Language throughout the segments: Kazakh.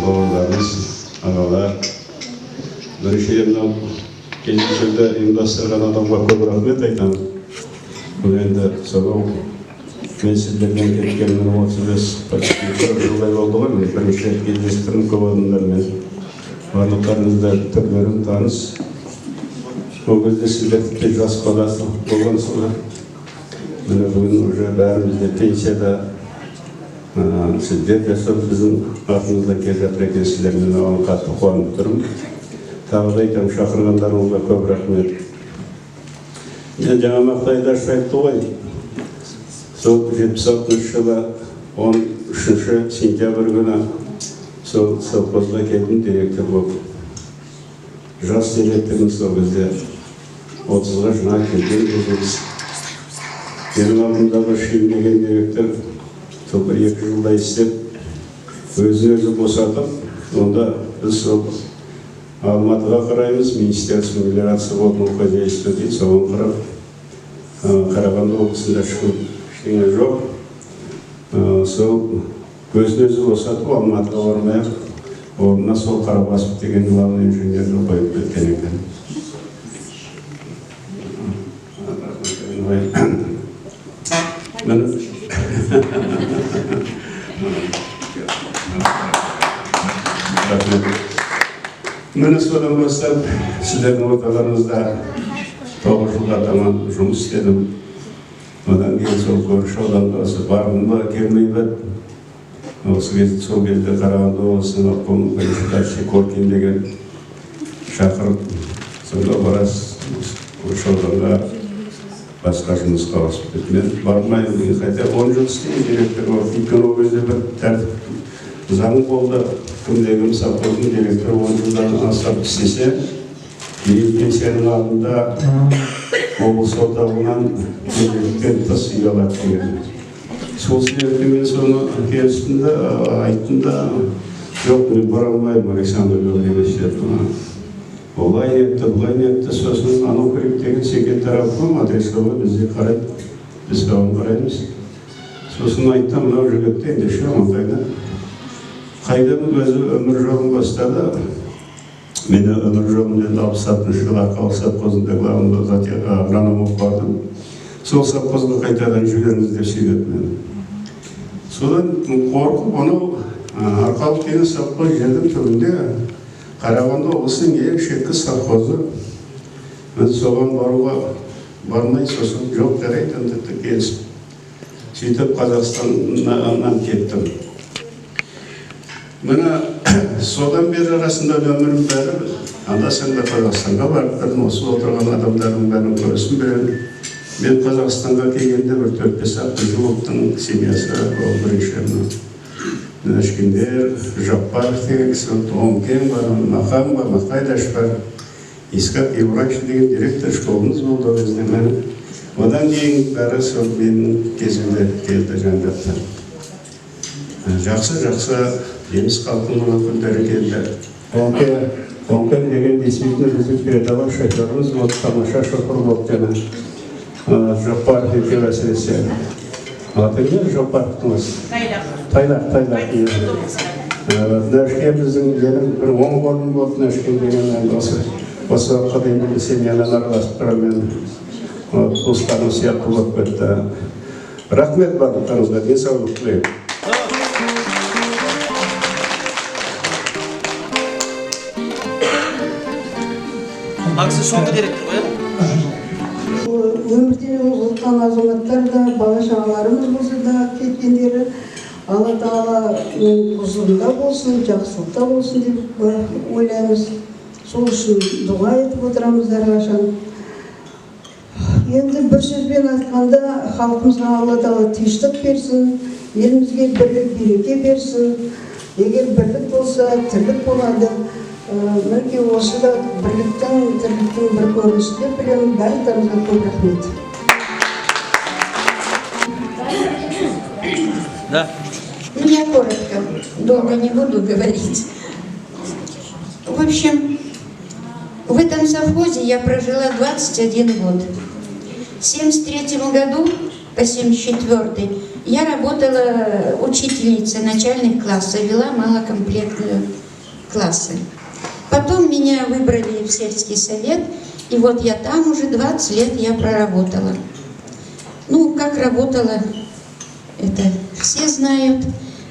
бауырларымыз, ағалар. Біріншіден мынау кездесуді ұйымдастырған адамға көп рахмет айтамын. Бұл енді сонау мен сіздермен кеткенімнің 35 жылдай болды ғой. Мен бірінші рет кездестірдім көп адамдармен. Барлықтарыңызда түрлерін таныс. Ол кезде сіздер тіпті жас бала болғансыңдар. Міне бүгін уже бәріміз де пенсияда. Сіздер де сол біздің артымызда келе жатыр екенсіздер. Мен оған қатты қуанып тұрмын. Тағы да айтамын, шақырғандарыңызға көп рахмет. Мен жаңа Мақтайда айтты ғой. Сол 76 жылы 13 сентябрь күні сол совхозға келдім, директор болып. Жас директорым сол кезде 30-ға жаңа келген өзіміз. Менің алдымдағы Шүйін деген директор сол 1-2 жылда істеп, өзін-өзі босатып, онда біз сол Алматыға қараймыз, Министерство мелиорации водного хозяйства дейді, соған қарап, Қарағанды облысында ештеңе жоқ. Сол өзін-өзі босатып, Алматыға бармай-ақ, орнына сол Қарабасов деген главный инженерді қойып кеткен екен. Мені содан бастап, сіздердің орталарыңызда 9 жылға таман жұмыс істедім. Одан кейін сол көрші ауданда осы бардым ба, келмей бе. Сол кезде Қарағанды облысының обкомы председатель Коркин деген шақырып, сонда барасыз көрші ауданға басқа жұмысқа ауысып кетті. Мен бармаймын деген, хотя 10 жыл істеймін директор болып. Өйткені ол кезде бір тәртіп заң болды. Кімдегі совхоздың директоры 10 жылдан астап істесе, кейін пенсияның алдында облыс орталығынан директорден тыс үй алады деген. Сол себепті мен соны келістім де, айттым да, жоқ, мен бара алмаймын Александр Гаврилович деп. Олай нетті, бұлай нетті, сосын анау керек деген секретар алып адресқа бізде қарайды, біз оған қараймыз. Сосын айттым, мынау жігітті ендеше оңтайда. Қайдан өзі өмір жолын бастады. Мені өмір жолын 66 жылы Арқалық совхозында главный агроном болып бардым. Сол совхозға қайтадан жіберіңіз деп сөйледі мені. Содан қорқып, анау Арқалық деген совхоз жердің түбінде Қарағанды облысының ең шеткі совхозы. Мен соған баруға бармай, сосын жоқ жарайды ендікті келісіп. Сөйтіп Қазақстаннан кеттім. Мені содан бері арасында өмірім бәрі, анда-санда Қазақстанға барып бірін, осы отырған адамдардың бәрін көрісім беремін. Мен Қазақстанға келгенде бір 4-5 жуықтың семьясы, ол бірінші Нәшкендер, Жаппаров деген кісі, Томкен бар, Мақан бар, Мақтайдаш бар, Искак Еврач деген директор школымыз болды ол кезде мен. Одан кейін бәрі сол менің кезімде келді жаңғатты. Жақсы неміс халқының өкілдері келді. Томкен деген действительно біздің передовой шоферіміз болды, тамаша шофер болды жаңа. Жаппаров екен әсіресе. Аты не Жапаровтың осы? Тайлақ. Нәшкен біздің елім бір 10 орын болды Нәшкен деген осы уақытқа дейін бұл семьямен араласып тұрымен туыстарым сияқты болып кетті. Рахмет барлықтарыңызға, денсаулық тілеймін. Ақсы соңғы директор ғой? Өмірден ұлтқан азаматтар да, бала-шағаларымыз болса да кеткендері Алла Тағала хұзырында болсын, жақсылықта болсын деп ойлаймыз. Сол үшін дұға етіп отырамыз әрқашан. Енді бір сөзбен айтқанда, халқымызға Алла Тағала тыныштық берсін, елімізге бірлік береке берсін. Егер бірлік болса, тірлік болады. Мінекей осы да бірліктің, тірліктің бір көрінісі деп білемін. Барлықтарыңызға көп рахмет. Да. Я коротко, долго не буду говорить. В общем, в этом совхозе я прожила 21 год. В 1973 году по 1974 Я работала учительницей начальных классов, вела малокомплектные классы. Потом меня выбрали в сельский совет, и вот я там уже 20 лет я проработала. Ну, как работала, это все знают.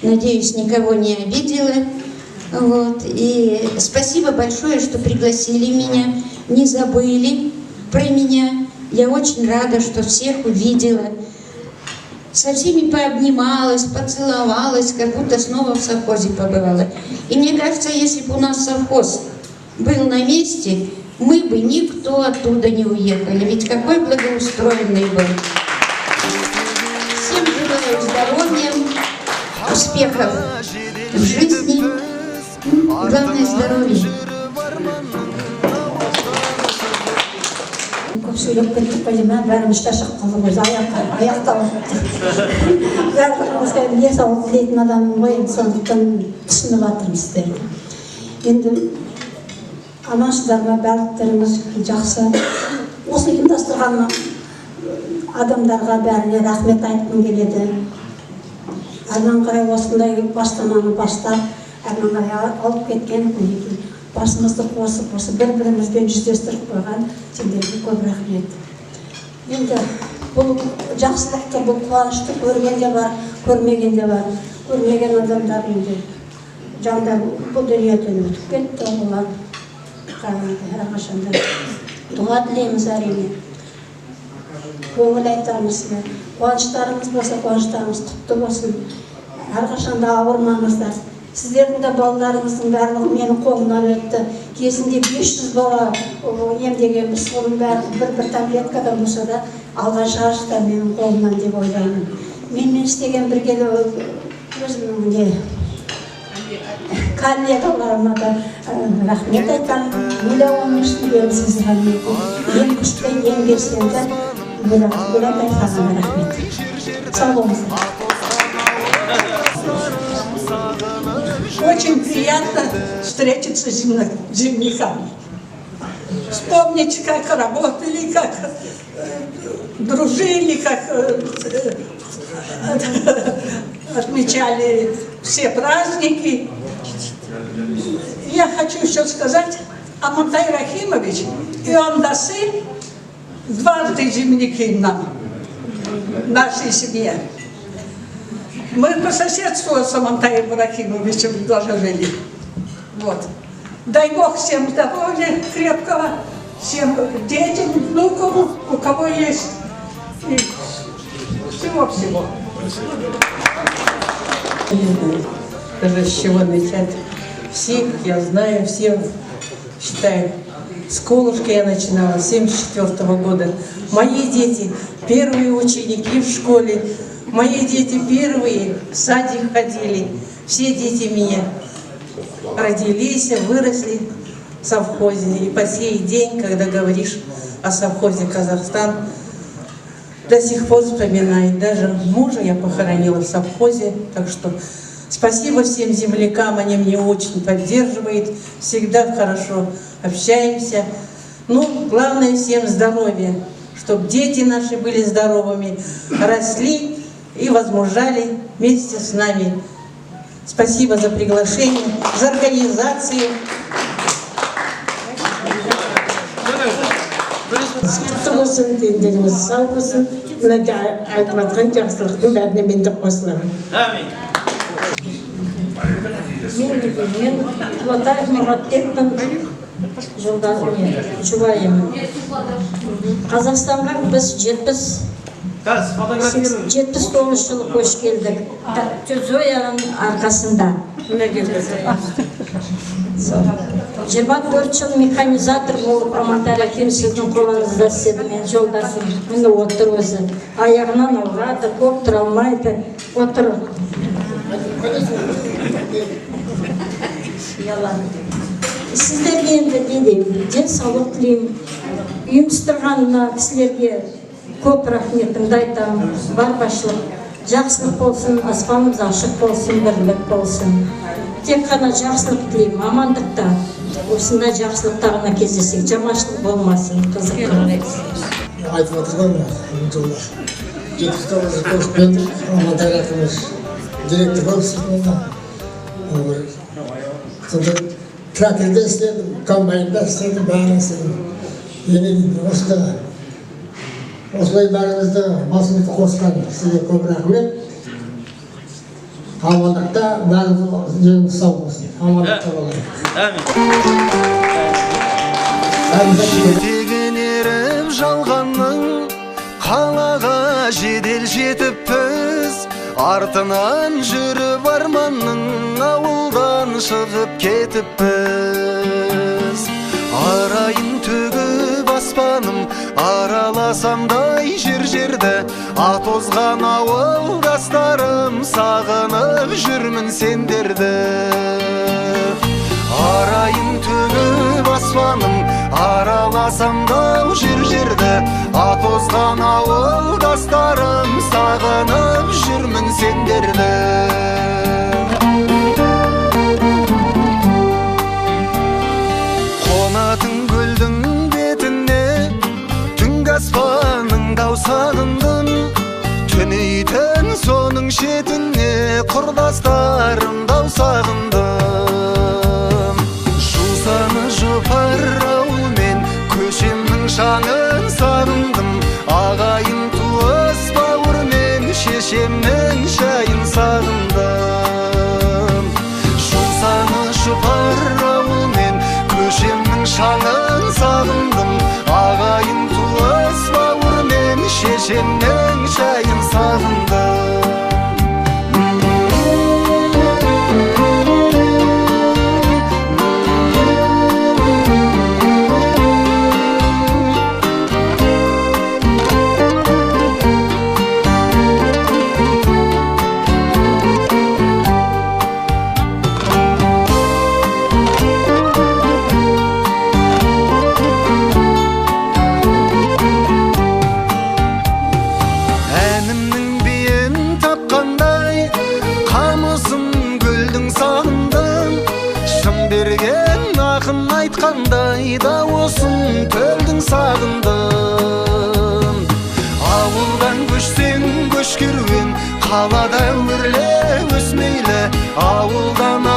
Надеюсь, никого не обидела. Вот. И спасибо большое, что пригласили меня, не забыли про меня. Я очень рада, что всех увидела. Со всеми пообнималась, поцеловалась, как будто снова в совхозе побывала. И мне кажется, если бы у нас совхоз был на месте, мы бы никто оттуда не уехали. Ведь какой благоустроенный был. Всем желаю здоровья, успехов в жизни. Главное здоровье. Көп сөйлеп кеттік қой деймін, бәріміз шашып қалдық өзі, аяқталып барлығымызға денсаулық тілейтін адаммын ғой, сондықтан түсініп жатырмын сіздерді. Енді амансыздар ма, барлықтарыңыз жақсы. Осы ұйымдастырған адамдарға бәріне рахмет айтқым келеді. Әрмен қарай осындай бастаманы бастап, әрмен қарай алып кеткен басымызды қосып, бір-бірімізбен жүздестіріп қойған сендерге көп рахмет. Енді бұл жақсылықты, бұл қуанышты көрген де бар, көрмеген де бар. Көрмеген адамдар енді жандар бұл дүниеден өтіп кетті, олар әрқашанда дұға тілейміз әрине. Көңіл айтамыз, қуаныштарымыз болса, қуаныштарымыз құтты болсын. Әрқашанда ауырмаңыздар. Сіздердің де балаларыңыздың барлығы менің қолымнан өтті. Кезінде 500 бала емдегенбіз, соның бәрі бір таблеткадан болса да алға шығарышта менің қолымнан деп ойлаймын. Менімен істеген бірге өзімнің коллегаларыма да рахмет айтамын. Миллионның ішінде сіз ғана ең күшті, ең белсенді бөлек айтқанына рахмет. Сау болыңыздар. Очень приятно встретиться с земляками. Вспомнить, как работали, как дружили, как отмечали все праздники. Я хочу еще сказать, Амантай Рахимович и он сын дважды земляки нам, нашей семье. Мы по соседству с Амантаем Рахимовичем тоже жили. Вот. Дай Бог всем здоровья крепкого, всем детям, внукам, у кого есть, и всего-всего. Даже с чего начать. Всех я знаю, всем считаю. С Колушки я начинала, с 1974 года. Мои дети первые ученики в школе. Мои дети первые в садик ходили. Все дети меня родились, выросли в совхозе. И по сей день, когда говоришь о совхозе «Казахстан», до сих пор вспоминаю. Даже мужа я похоронила в совхозе. Так что спасибо всем землякам, они меня очень поддерживают. Всегда хорошо общаемся. Ну, главное всем здоровья, чтобы дети наши были здоровыми, росли и возмужали вместе с нами. Спасибо за приглашение, за организацию. Құтты болсын, дендеріңіз сау болсын. Мына айтып жатқан жақсылықтың бәріне мен де қосыламын. Мен Құлатаев Мұратбектің жұбайымын. Қазақстанға біз 79 жыл көш келдік. Зояның арқасында. 24 жыл механизатор болып Амантай Рахим сіздің қолыңызда істеді. Мен жолдасым, міне отыр өзі. Аяғынан ауырады, көп тұра алмайды. Отыр. Сіздерге енді не деймін, денсаулық тілеймін. Ұйымдастырған кісілерге көп рахметімді айтамын. Барбашылық, жақсылық болсын, аспанымыз ашық болсын, бірлік болсын. Тек қана жақсылық тілеймін, амандықта. Осында жақсылықтарына кездесек, жаманшылық болмасын, қызық. Айтып отырған жолдар. 79 көшіп келдік. Амантай Рахимович директор болып істейтін. Сонда тракторда істедім, комбайнда істедім, бәрін істедім. Енді осылай бәрімізді басымызды қосқан сізге көп рахмет. Амандықта бәріміз жеріміз сау болсын. Амандықта болайық. Жетеген еріп жалғанның қалаға жедел жетіппіз, артынан жүріп арманның ауылдан шығып кетіппіз. Арайын төгіп аспаным араласамдай жер-жерді, атозған ауылдастарым сағынып жүрмін сендерді. Арайын төгіп аспаным араласамдай жер-жерді, атозған ауылдастарым сағынып жүрмін сендерді. Қонатын гүлдің бетіне түнгі аспанның дау сағындым, түнейтін соның шетіне құрдастарым дау сағындым. Жусаны жұпар ауылмен көшемнің шаңын сағындым, ағайын туыс бауырмен шешемнің шайын сағындым. Жусаны жұпар ауылмен көшемнің шаңын сағындым, ағайын туыс бауырмен шешемнің шайын сағындым. Айтқандай дауысын төлдің сағындым. Ауылдан көшсең көш керуен, қалада өрле өсмейлі, ауылдан